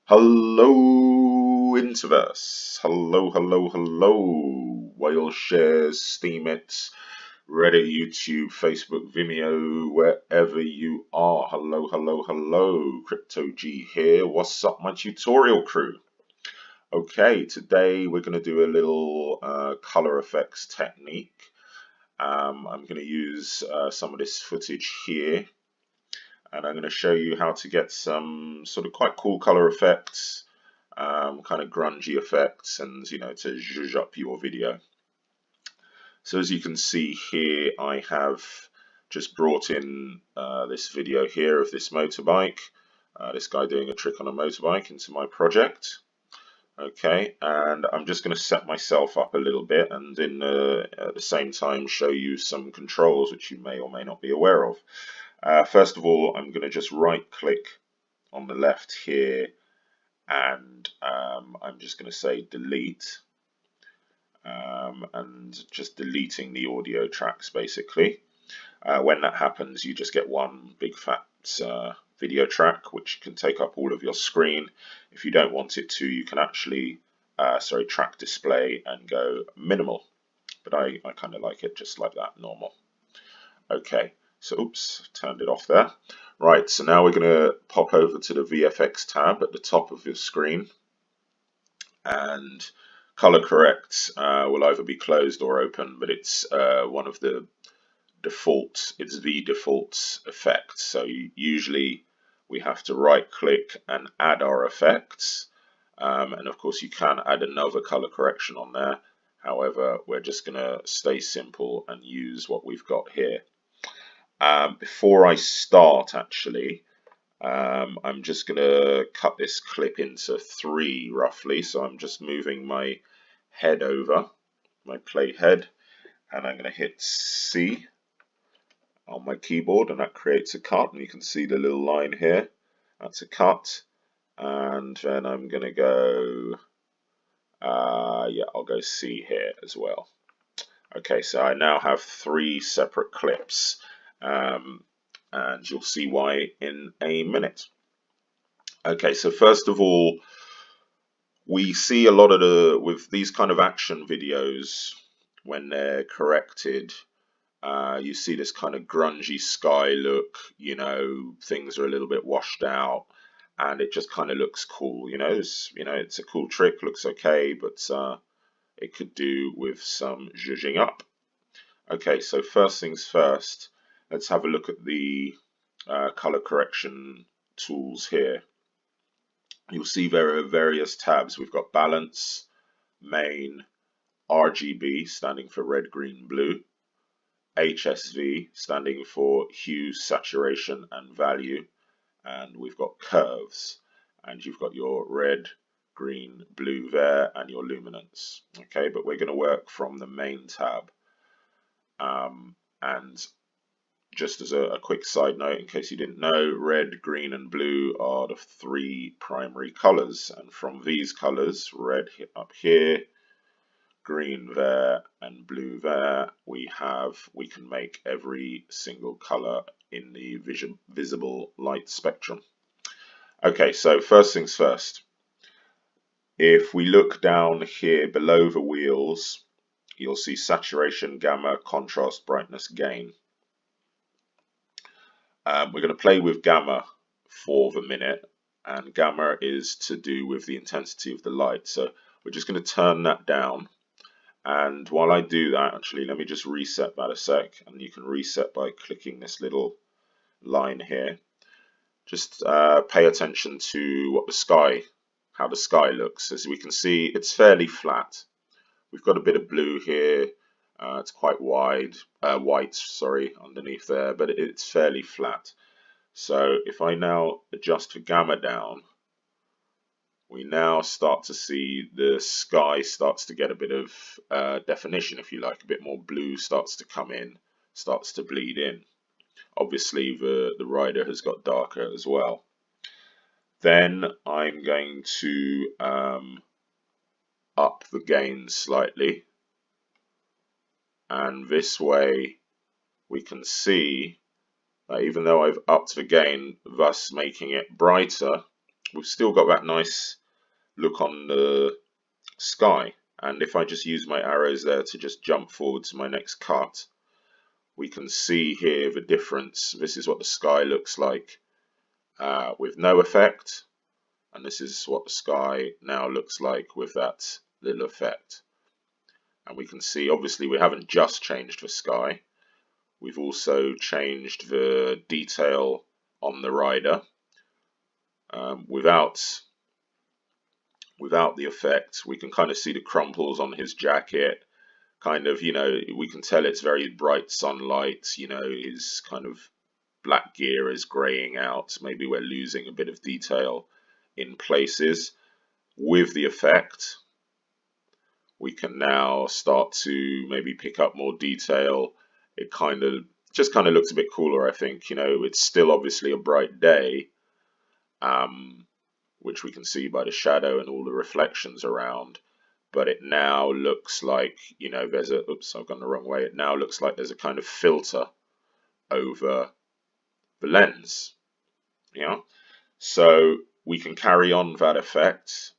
Hello, Interverse. Hello. Whale shares, Steemit, Reddit, YouTube, Facebook, Vimeo, wherever you are. Hello. Crypto G here. What's up, my tutorial crew? Okay, today we're going to do a little color effects technique. I'm going to use some of this footage here, and I'm going to show you how to get some sort of quite cool color effects, kind of grungy effects, and to zhuzh up your video. So as you can see here, I have just brought in this video here of this motorbike, this guy doing a trick on a motorbike, into my project. Okay, and I'm just going to set myself up a little bit, and at the same time show you some controls which you may or may not be aware of. First of all, I'm going to just right click on the left here, and I'm just going to say delete, and just deleting the audio tracks basically. When that happens, you just get one big fat video track which can take up all of your screen. If you don't want it to, you can actually track display and go minimal, but I kind of like it just like that, normal. Okay, so oops, turned it off there. Right, so now we're going to pop over to the VFX tab at the top of your screen, and color correct will either be closed or open, but it's one of the default, it's the default effect. So usually we have to right click and add our effects, and of course you can add another color correction on there. However, we're just going to stay simple and use what we've got here. Before I start, actually, I'm just going to cut this clip into 3 roughly. So I'm just moving my head over, my play head, and I'm going to hit C on my keyboard, and that creates a cut. And you can see the little line here. That's a cut. And then I'm going to go, I'll go C here as well. Okay, so I now have 3 separate clips. And you'll see why in a minute. Okay, so first of all, we see a lot of with these kind of action videos, when they're corrected, you see this kind of grungy sky look, things are a little bit washed out, and it just kind of looks cool, it's a cool trick, looks okay, but it could do with some zhuzhing up. Okay, so first things first, let's have a look at the color correction tools here. You'll see there are various tabs. We've got balance, main, RGB standing for red, green, blue, HSV standing for hue, saturation and value, and we've got curves, and you've got your red, green, blue there, and your luminance. Okay, but we're going to work from the main tab. And just as a quick side note, in case you didn't know, red, green and blue are the 3 primary colors, and from these colors, red up here, green there and blue there, we can make every single color in the visible light spectrum. Okay, so first things first, if we look down here below the wheels, you'll see saturation, gamma, contrast, brightness, gain. We're going to play with gamma for the minute, and gamma is to do with the intensity of the light. So we're just going to turn that down. And while I do that, actually, let me just reset that a sec, and you can reset by clicking this little line here. Just pay attention to how the sky looks. As we can see, it's fairly flat. We've got a bit of blue here. It's quite white, underneath there, but it's fairly flat. So if I now adjust for gamma down, we now start to see the sky starts to get a bit of definition, if you like, a bit more blue starts to come in, starts to bleed in. Obviously the rider has got darker as well. Then I'm going to up the gain slightly, and this way we can see that even though I've upped the gain, thus making it brighter, we've still got that nice look on the sky. And if I just use my arrows there to just jump forward to my next cut, we can see here the difference. This is what the sky looks like with no effect, and this is what the sky now looks like with that little effect. And we can see, obviously, we haven't just changed the sky. We've also changed the detail on the rider. Without the effect, we can kind of see the crumples on his jacket. Kind of, we can tell it's very bright sunlight. His kind of black gear is graying out. Maybe we're losing a bit of detail in places. With the effect, we can now start to maybe pick up more detail. It just kind of looks a bit cooler, I think. It's still obviously a bright day, which we can see by the shadow and all the reflections around. But it now looks like, there's a, oops, I've gone the wrong way. It now looks like there's a kind of filter over the lens. So we can carry on that effect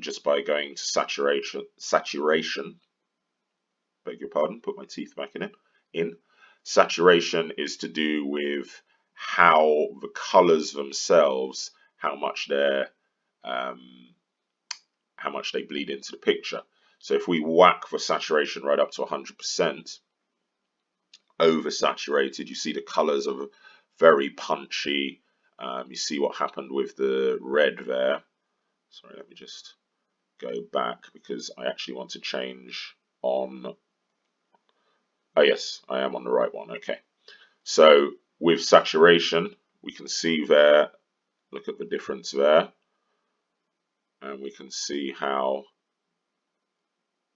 just by going to saturation. Beg your pardon, put my teeth back in. Saturation is to do with how the colors themselves, how much they bleed into the picture. So if we whack the saturation right up to 100%, oversaturated, you see the colors are very punchy. You see what happened with the red there. Sorry, let me just go back because I actually want to change on. Oh yes, I am on the right one. Okay. So with saturation, we can see there, look at the difference there. And we can see how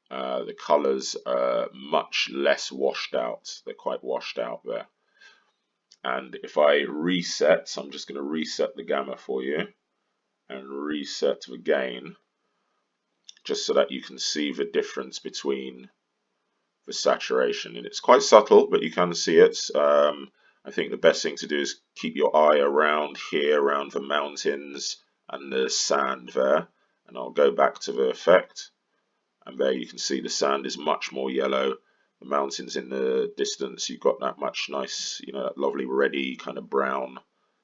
the colors are much less washed out. They're quite washed out there. And if I reset, so I'm just going to reset the gamma for you and reset the gain, just so that you can see the difference between the saturation. And it's quite subtle, but you can see it. I think the best thing to do is keep your eye around here, around the mountains and the sand there. And I'll go back to the effect. And there you can see the sand is much more yellow. The mountains in the distance, you've got that much nice, that lovely reddy kind of brown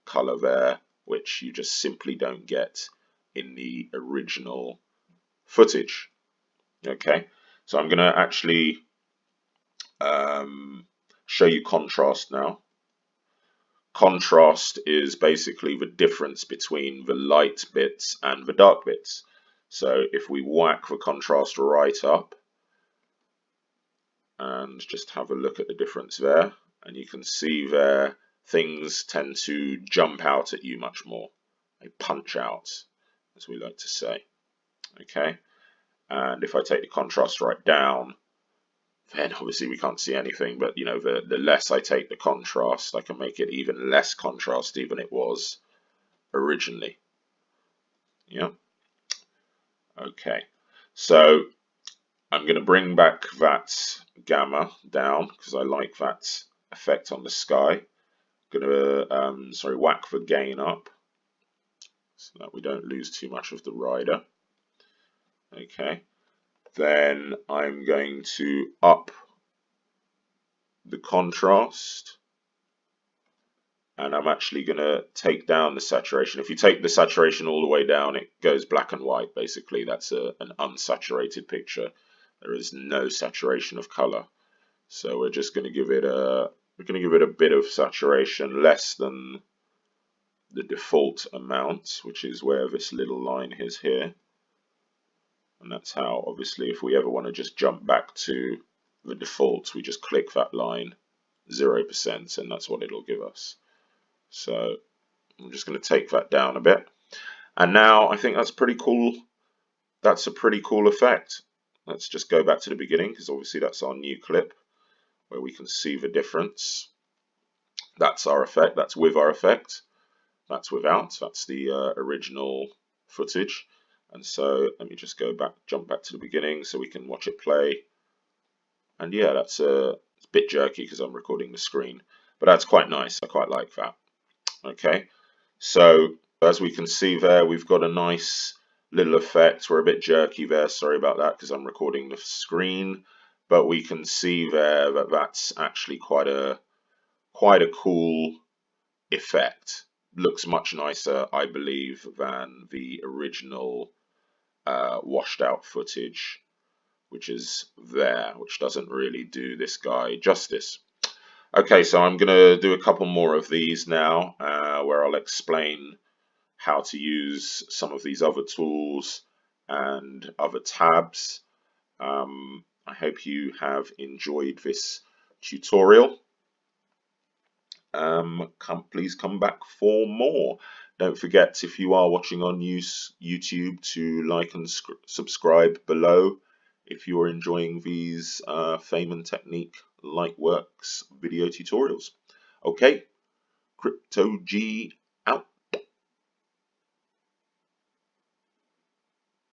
color there, which you just simply don't get in the original footage. Okay, so I'm going to actually show you contrast now. Contrast is basically the difference between the light bits and the dark bits. So if we whack the contrast right up and just have a look at the difference there, and you can see there things tend to jump out at you much more. They punch out, as we like to say. Okay, and if I take the contrast right down, then obviously we can't see anything, but the less I take the contrast, I can make it even less contrasty than it was originally. Yeah. Okay, so I'm going to bring back that gamma down because I like that effect on the sky. I'm going to whack the gain up so that we don't lose too much of the rider. Okay, then I'm going to up the contrast, and I'm actually going to take down the saturation. If you take the saturation all the way down, it goes black and white. Basically, that's an unsaturated picture. There is no saturation of color. So we're just going to give it a bit of saturation, less than the default amount, which is where this little line is here. And that's how, obviously, if we ever want to just jump back to the default, we just click that line, 0%, and that's what it'll give us. So I'm just going to take that down a bit. And now I think that's pretty cool. That's a pretty cool effect. Let's just go back to the beginning, because obviously that's our new clip where we can see the difference. That's our effect. That's with our effect. That's without. That's the original footage. And so let me just go back, jump back to the beginning so we can watch it play. And yeah, it's a bit jerky because I'm recording the screen, but that's quite nice. I quite like that. Okay, so As we can see there, we've got a nice little effect. We're a bit jerky there, sorry about that, because I'm recording the screen, but we can see there that that's actually quite a cool effect. Looks much nicer, I believe, than the original washed out footage, which is there, which doesn't really do this guy justice. Okay, so I'm going to do a couple more of these now, where I'll explain how to use some of these other tools and other tabs. I hope you have enjoyed this tutorial. Please come back for more. Don't forget, if you are watching on YouTube, to like and subscribe below if you're enjoying these Fame and Technique Lightworks video tutorials. Okay, Crypto G